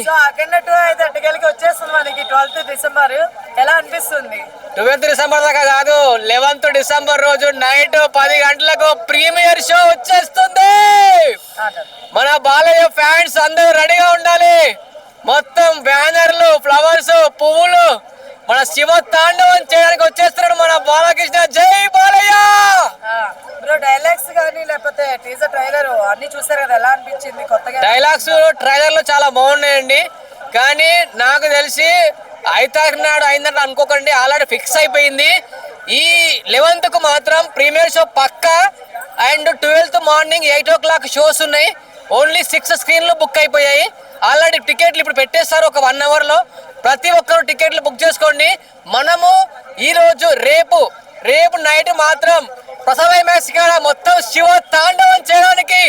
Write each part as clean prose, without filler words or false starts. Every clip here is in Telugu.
సో అఖండ అయితే అటుకెళ్ళకి వచ్చేస్తుంది మనకి 12th డిసెంబర్. ఎలా అనిపిస్తుంది? 12th డిసెంబర్ దాకా కాదు, 11th డిసెంబర్ రోజు నైట్ 10 గంటలకు ప్రీమియర్ షో వచ్చేస్తుంది. మన బాలయ్య ఫ్యాన్స్ అందరూ రెడీగా ఉండాలి. మొత్తం బ్యానర్లు, ఫ్లవర్స్, పువ్వులు మన శివ తాండవం చేయడానికి వచ్చేస్తున్నాడు మన బాలకృష్ణ. జై బాలయ్య. బ్రో డైలాగ్స్ కానీ లేకపోతే టీజర్ ట్రైలర్ అన్ని చూసారు కదా, ఎలా అనిపించింది? కొత్తగా డైలాగ్స్ ట్రైలర్ లో చాలా బాగున్నాయండి. కానీ నాకు తెలిసి 5 తారీఖు నాడు అయిందంటే అనుకోకండి, ఆల్రెడీ ఫిక్స్ అయిపోయింది. ఈ 11th కు మాత్రం ప్రీమియర్ షో పక్కా. And 12th morning 8 o'clock shows ఉన్నాయి. ఓన్లీ 6 స్క్రీన్లు బుక్ అయిపోయాయి. ఆల్రెడీ టికెట్లు ఇప్పుడు పెట్టేస్తారు ఒక 1 hour లో. ప్రతి ఒక్కరు టికెట్లు బుక్ చేసుకోండి. మనము ఈ రోజు రేపు నైట్ మాత్రం ప్రసవ మ్యాక్స్ కాడ మొత్తం శివ తాండవం చేయడానికి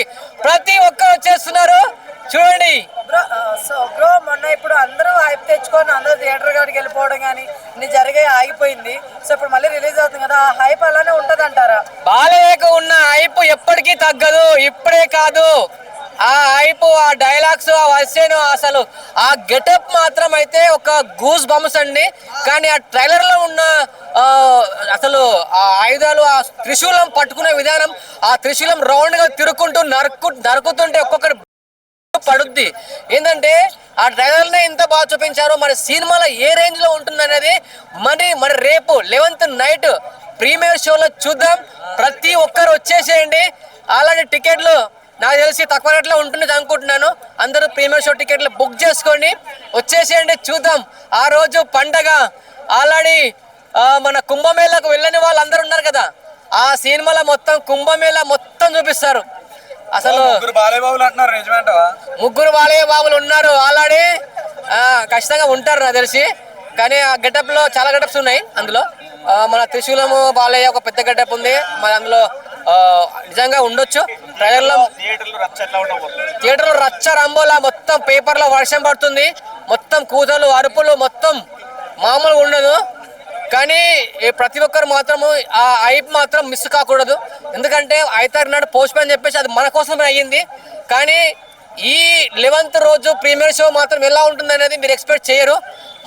ప్రతి ఒక్కరు వచ్చేస్తున్నారు. చూడండి బ్రో మొన్న ఇప్పుడు అందరూ హైప్ తెచ్చుకొని అందరూ థియేటర్ కాడికి వెళ్ళిపోవడం కానీ ఇది జరిగే ఆగిపోయింది. సో ఇప్పుడు మళ్ళీ రిలీజ్ అవుతుంది కదా, ఆ హైప్ అలానే ఉంటది అంటారా? బాలయ్యకు ఉన్న హైప్ ఎప్పటికీ తగ్గదు. ఇప్పుడే కాదు, ఆ హైప్, ఆ డైలాగ్స్, ఆ వర్సేను, అసలు ఆ గెటప్ మాత్రం అయితే ఒక గూస్ బంప్స్ అండి. కానీ ఆ ట్రైలర్ లో ఉన్న అసలు ఆ ఆయుధాలు, ఆ త్రిశూలం పట్టుకునే విధానం, ఆ త్రిశూలం రౌండ్ గా తిరుక్కుంటూ నరుకుతుంటే ఒక్కొక్కటి పడుద్ది. ఏంటంటే ఆ ట్రైలర్ నే ఇంత బాగా చూపించారు. మరి సినిమాలో ఏ రేంజ్ లో ఉంటుంది అనేది మరి రేపు 11th నైట్ ప్రీమియర్ షోలో చూద్దాం. ప్రతి ఒక్కరు వచ్చేసేయండి. అలాంటి టికెట్లు నాకు తెలిసి తక్కువ రేట్లో ఉంటుంది అనుకుంటున్నాను. అందరూ ప్రీమియర్ షో టికెట్లు బుక్ చేసుకోండి, వచ్చేసేయండి, చూద్దాం. ఆ రోజు పండగ. ఆల్రెడీ మన కుంభమేళకు వెళ్ళని వాళ్ళు అందరూ ఉన్నారు కదా, ఆ సినిమాలో మొత్తం కుంభమేళ మొత్తం చూపిస్తారు. అసలు ముగ్గురు బాలయ్య బాబులు ఉన్నారు ఆల్రెడీ. ఖచ్చితంగా ఉంటారు నాకు తెలిసి. కానీ ఆ గెటప్ లో చాలా గెటప్స్ ఉన్నాయి. అందులో మన త్రిశూలము బాలయ్య ఒక పెద్ద గెటప్ ఉంది. మరి అందులో నిజంగా ఉండొచ్చు. ట్రైలర్లో థియేటర్లో రచ్చ రంబోలా, మొత్తం పేపర్లో వర్షం పడుతుంది, మొత్తం కూతలు అరుపులు, మొత్తం మామూలుగా ఉండదు. కానీ ప్రతి ఒక్కరు మాత్రము ఆ హైప్ మాత్రం మిస్ కాకూడదు. ఎందుకంటే 5 తారీఖు నాడు పోస్ట్ పోన్ చెప్పేసి అది మన కోసమే అయ్యింది. కానీ ఈ 11th రోజు ప్రీమియర్ షో మాత్రం ఎలా ఉంటుంది అనేది మీరు ఎక్స్పెక్ట్ చేయరు.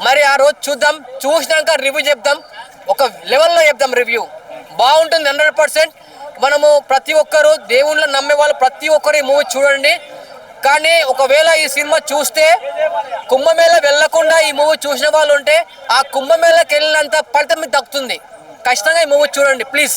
మరి ఆ రోజు చూద్దాం, చూసినాక రివ్యూ చెప్దాం. ఒక లెవెల్లో చెప్దాం రివ్యూ. బాగుంటుంది 100%. మనము ప్రతి ఒక్కరు దేవుళ్ళ నమ్మే వాళ్ళు ప్రతి ఒక్కరు ఈ మూవీ చూడండి. కానీ ఒకవేళ ఈ సినిమా చూస్తే కుంభమేళ వెళ్లకుండా ఈ మూవీ చూసిన వాళ్ళు ఉంటే ఆ కుంభమేళకి వెళ్ళినంత ఫలితం మీకు దక్కుతుంది. ఖచ్చితంగా ఈ మూవీ చూడండి ప్లీజ్.